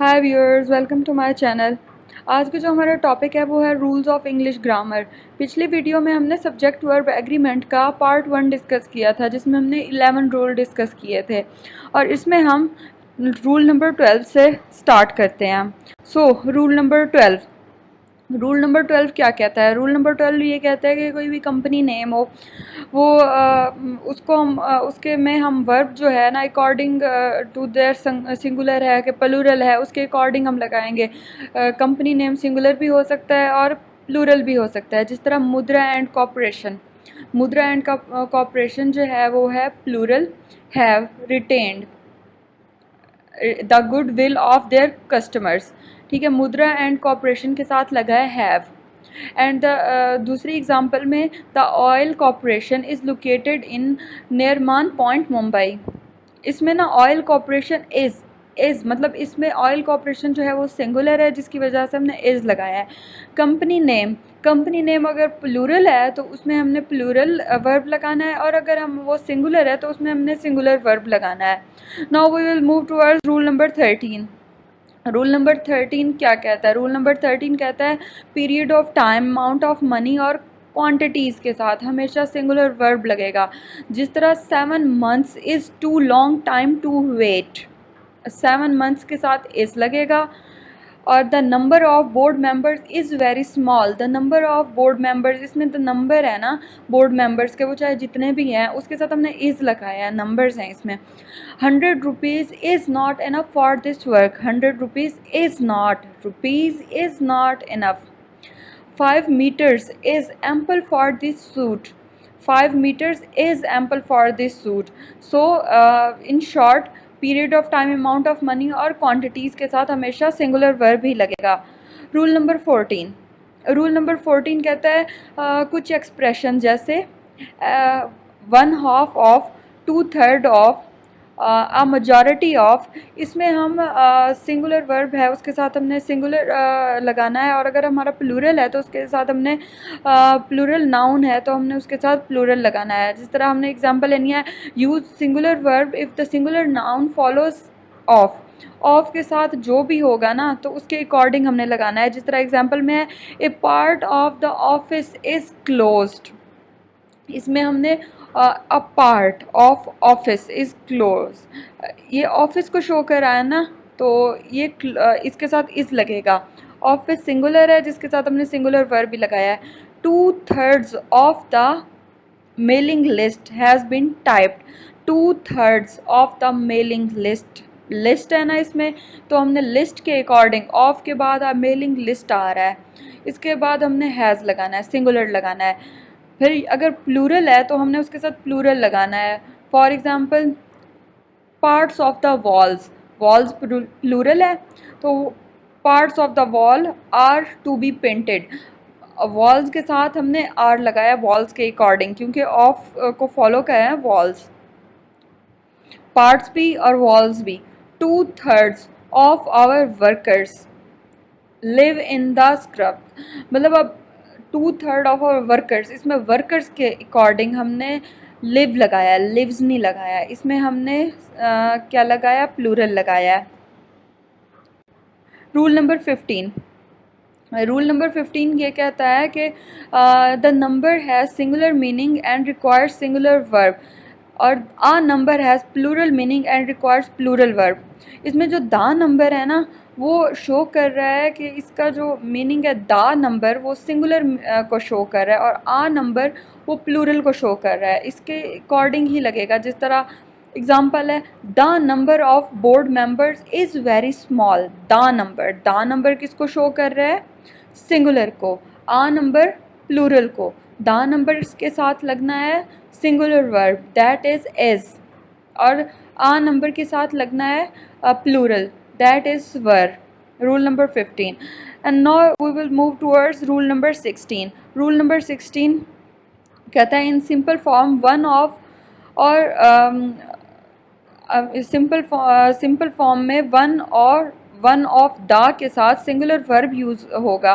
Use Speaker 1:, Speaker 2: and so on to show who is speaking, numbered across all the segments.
Speaker 1: Hi viewers, welcome to my channel. आज का जो हमारा टॉपिक है वो है रूल्स ऑफ इंग्लिश ग्रामर। पिछली वीडियो में हमने सब्जेक्ट वर्ब एग्रीमेंट का पार्ट 1 डिस्कस किया था, जिसमें हमने 11 रूल डिस्कस किए थे और इसमें हम रूल नंबर 12 से स्टार्ट करते हैं। रूल नंबर 12 क्या कहता है? रूल नंबर 12 ये कहता है कि कोई भी कंपनी नेम हो, वो उसको हम उसके में हम वर्ब जो है ना अकॉर्डिंग टू देयर सिंगुलर है कि प्लूरल है, उसके अकॉर्डिंग हम लगाएंगे। कंपनी नेम सिंगुलर भी हो सकता है और प्लूरल भी हो सकता है। जिस तरह मुद्रा एंड कॉपरेशन जो है वो है plural, have retained the goodwill of their customers. ठीक है, मुद्रा एंड कॉपरेशन के साथ लगा है हैव। एंड दूसरी एग्जांपल में the oil corporation is located in Nariman point Mumbai. इसमें ना ऑयल कॉरपोरेशन इज़ मतलब इसमें ऑयल कॉरपोरेशन जो है वो सिंगुलर है, जिसकी वजह से हमने इज़ लगाया है। कंपनी नेम अगर प्लूरल है तो उसमें हमने प्लूरल वर्ब लगाना है, और अगर हम वो सिंगुलर है तो उसमें हमने सिंगुलर वर्ब लगाना है। Now we will move towards rule number 13। Rule number 13 क्या कहता है? रूल नंबर 13 कहता है period of time, amount of money और क्वांटिटीज़ के साथ हमेशा सिंगुलर वर्ब लगेगा। जिस तरह 7 months is too long time to wait, 7 months के साथ इज़ लगेगा। और the number of board members is very small, the number of board members, इसमें द नंबर है ना बोर्ड मेंबर्स के, वो चाहे जितने भी हैं उसके साथ हमने इज़ लगाया है, नंबर्स हैं इसमें। 100 rupees is not enough for this work, 100 rupees is not enough. 5 meters is ample for this suit, 5 meters is ample for this suit. So in short, period of time, amount of money और quantities के साथ हमेशा singular verb ही लगेगा। Rule number 14 कहता है कुछ expression जैसे 1/2 of, 2/3 of, a majority of, इसमें हम सिंगुलर वर्ब है उसके साथ हमने सिंगुलर लगाना है, और अगर हमारा प्लूरल है तो उसके साथ हमने प्लूरल नाउन है तो हमने उसके साथ प्लूरल लगाना है। जिस तरह हमने एग्जांपल लेनी है, use singular verb if the singular noun follows of, of के साथ जो भी होगा ना तो उसके अकॉर्डिंग हमने लगाना है। जिस तरह एग्जांपल में है a part of the office is closed, इसमें हमने a part of office is close, ये ऑफिस को शो कर रहा है ना, तो ये इसके साथ इज़ लगेगा। ऑफिस सिंगुलर है जिसके साथ हमने सिंगुलर वर्ब भी लगाया है। 2/3 of the mailing list has been typed, 2/3 of the mailing list, list है ना इसमें, तो हमने लिस्ट के अकॉर्डिंग ऑफ के बाद मेलिंग लिस्ट आ रहा है, इसके बाद हमने हैज़ लगाना है, सिंगुलर लगाना है। फिर अगर प्लूरल है तो हमने उसके साथ प्लूरल लगाना है। For example parts of the walls, walls plural है तो parts of the wall are to be painted, walls के साथ हमने आर लगाया वॉल्स के अकॉर्डिंग, क्योंकि ऑफ को फॉलो कर है वॉल्स, पार्ट्स भी और वॉल्स भी। 2/3 of our workers live in the scrub, मतलब अब 2/3 ऑफ आवर वर्कर्स, इसमें वर्कर्स के अकॉर्डिंग हमने लिव लगाया, लिव्स नहीं लगाया, इसमें हमने क्या लगाया? प्लूरल लगाया है। रूल नंबर 15 ये कहता है कि the number has singular meaning and requires singular verb, और a number has plural meaning and requires plural verb. इसमें जो दा नंबर है ना वो शो कर रहा है कि इसका जो मीनिंग है दा नंबर वो सिंगुलर को शो कर रहा है, और आ नंबर वो प्लूरल को शो कर रहा है, इसके अकॉर्डिंग ही लगेगा। जिस तरह एग्जाम्पल है the number of board members is very small, दा नंबर किसको शो कर रहा है? सिंगुलर को। आ नंबर प्लूरल को। दा नंबर के साथ लगना है सिंगुलर वर्ब दैट इज़, और आ नंबर के साथ लगना है plural that is were. Rule number 15। And now we will move towards rule number 16। Rule number 16 कहता है in simple form one of, और सिंपल फॉर्म में वन ऑफ द के साथ सिंगुलर वर्ब यूज़ होगा।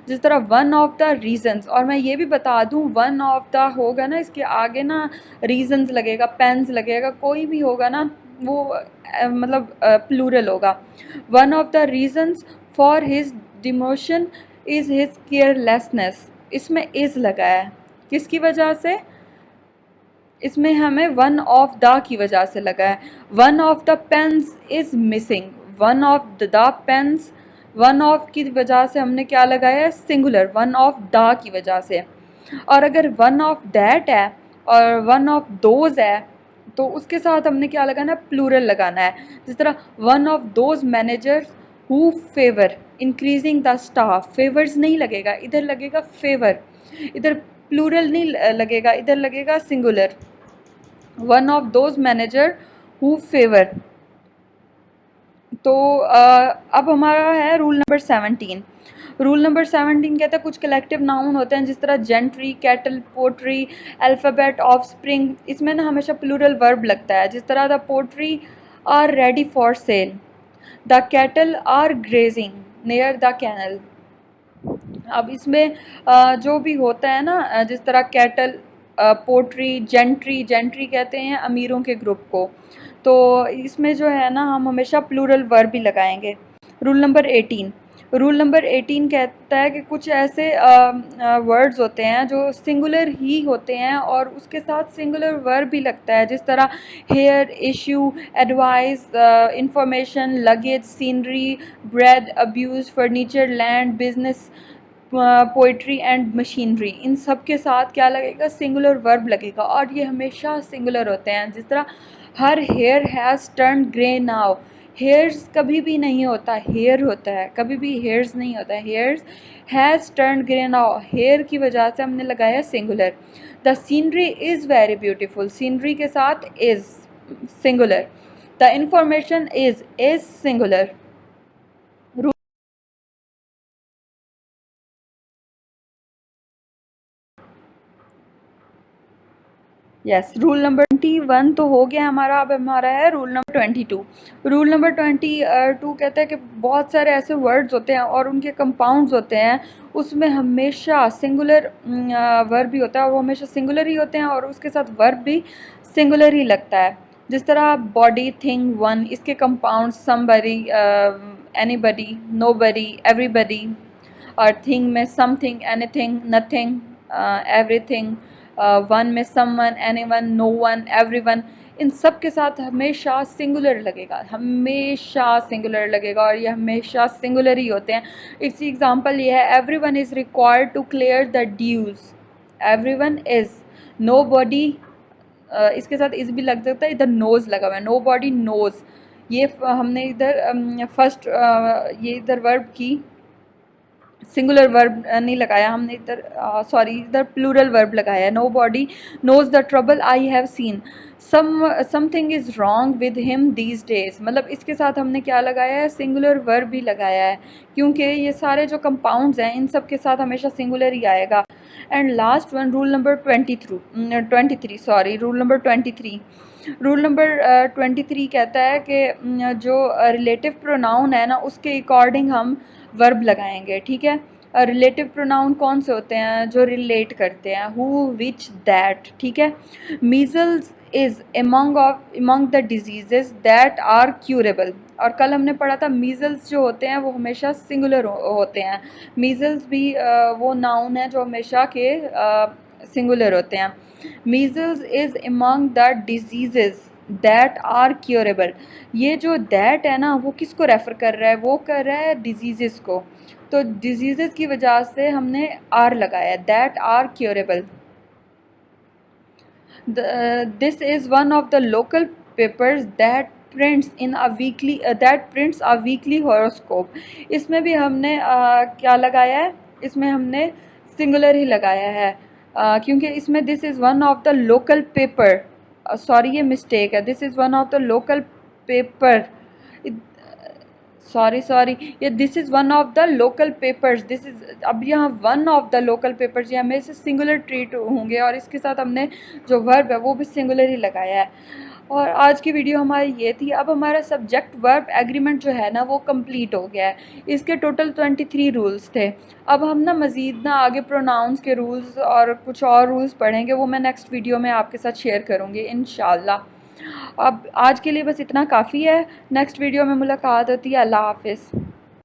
Speaker 1: जिस तरह वन ऑफ द रीजंस, और मैं ये भी बता दूं वन ऑफ द होगा ना इसके आगे ना रीजंस लगेगा, पेन्स लगेगा, कोई भी होगा ना वो मतलब प्लूरल होगा। One of the reasons for his demotion is his carelessness, इसमें इज़ लगा है, किसकी वजह से? इसमें हमें वन ऑफ द की वजह से लगा है। One of the pens is missing, one of the pens, one of की वजह से हमने क्या लगाया है? Singular, one of the key वजह से। और अगर वन ऑफ दैट है और वन ऑफ दोज है तो उसके साथ हमने क्या लगाना है? प्लूरल लगाना है। जिस तरह one of those managers who favour increasing the staff, favours नहीं लगेगा, इधर लगेगा फेवर, इधर प्लूरल नहीं लगेगा, इधर लगेगा singular. One of those manager who favour. तो अब हमारा है रूल नंबर 17। रूल नंबर 17 कहता है कुछ कलेक्टिव नाउन होते हैं जिस तरह gentry, cattle, poultry, alphabet, offspring, इसमें ना हमेशा प्लूरल वर्ब लगता है। जिस तरह the poultry are ready for sale, the cattle are grazing near the canal. अब इसमें जो भी होता है ना, जिस तरह कैटल, पोट्री, जेंट्री, जेंट्री कहते हैं अमीरों के ग्रुप को, तो इसमें जो है ना हम हमेशा प्लूरल वर्ब भी लगाएंगे। Rule number 18। रूल नंबर 18 कहता है कि कुछ ऐसे वर्ड्स होते हैं जो सिंगुलर ही होते हैं और उसके साथ सिंगुलर वर्ब भी लगता है। जिस तरह hair, issue, advice, information, luggage, scenery, bread, abuse, furniture, land, business, poetry and machinery, इन सब के साथ क्या लगेगा? सिंगुलर वर्ब लगेगा और ये हमेशा सिंगुलर होते हैं। जिस तरह her hair has turn grey now, hairs कभी भी नहीं होता, हेयर होता है, कभी भी हेयर्स नहीं होता है। Hairs has turn grey now, hair की वजह से हमने लगाया singular. The scenery is very beautiful, scenery के साथ is singular. The information is singular. Yes, rule number 21 तो हो गया हमारा। अब हमारा है रूल नंबर 22। रूल नंबर 22 कहता है कि बहुत सारे ऐसे वर्ड्स होते हैं और उनके कंपाउंड्स होते हैं, उसमें हमेशा सिंगुलर वर्ब भी होता है, वो हमेशा सिंगुलर ही होते हैं और उसके साथ वर्ब भी सिंगुलर ही लगता है। जिस तरह बॉडी, थिंग, वन, इसके compound somebody, anybody, nobody, everybody. और थिंग में something, anything, nothing, everything. One में someone, anyone, no one, everyone, इन सब के साथ हमेशा सिंगुलर लगेगा, हमेशा सिंगुलर लगेगा और ये हमेशा सिंगुलर ही होते हैं। इसकी एग्जांपल ये है, everyone is required to clear the dues, everyone is. Nobody, इसके साथ इस भी लग सकता है, इधर नोज़ लगा हुआ है, नो बॉडी नोज़। ये हमने इधर फर्स्ट ये इधर वर्ब की सिंगुलर वर्ब नहीं लगाया हमने इधर, सॉरी इधर प्लूरल वर्ब लगाया है। Nobody knows the trouble I have seen, something is wrong with him these days, मतलब इसके साथ हमने क्या लगाया है? सिंगुलर वर्ब भी लगाया है, क्योंकि ये सारे जो कंपाउंड्स हैं इन सब के साथ हमेशा सिंगुलर ही आएगा। And last one, rule number 23, sorry rule number 23। Rule number 23 कहता है कि जो रिलेटिव प्रोनाउन है ना उसके अकॉर्डिंग हम वर्ब लगाएंगे, ठीक है। रिलेटिव प्रोनाउन कौन से होते हैं? जो रिलेट करते हैं, हु, विच, दैट, ठीक है। Measles is among the disease that are curable, और कल हमने पढ़ा था मीजल्स जो होते हैं वो हमेशा सिंगुलर होते हैं। मीजल्स भी वो नाउन है जो हमेशा के सिंगुलर होते हैं। Measles is among the disease that are curable, ये जो दैट है ना वो किसको रेफ़र कर रहा है? वो कर रहा है डिजीज़ को, तो डिजीज़ की वजह से हमने आर लगाया, that are curable. This is one of the local papers that prints a weekly horoscope, इसमें भी हमने क्या लगाया है? इसमें हमने सिंगुलर ही लगाया है, क्योंकि इसमें this is one of the local paper, sorry ये मिस्टेक है, this is one of the local paper, sorry ये this is one of the local papers, this is, अब यहाँ one of the local papers ये हमें से singular treat होंगे और इसके साथ हमने जो वर्ब है वो भी सिंगुलर ही लगाया है। और आज की वीडियो हमारी ये थी। अब हमारा सब्जेक्ट वर्ब एग्रीमेंट जो है ना वो कंप्लीट हो गया है। इसके टोटल 23 रूल्स थे। अब हम ना मज़ीद ना आगे प्रोनाउंस के रूल्स और कुछ और रूल्स पढ़ेंगे, वो मैं नेक्स्ट वीडियो में आपके साथ शेयर करूँगी इंशाल्लाह। अब आज के लिए बस इतना काफ़ी है। नेक्स्ट वीडियो में मुलाकात होती है। अल्लाह हाफ़िज़।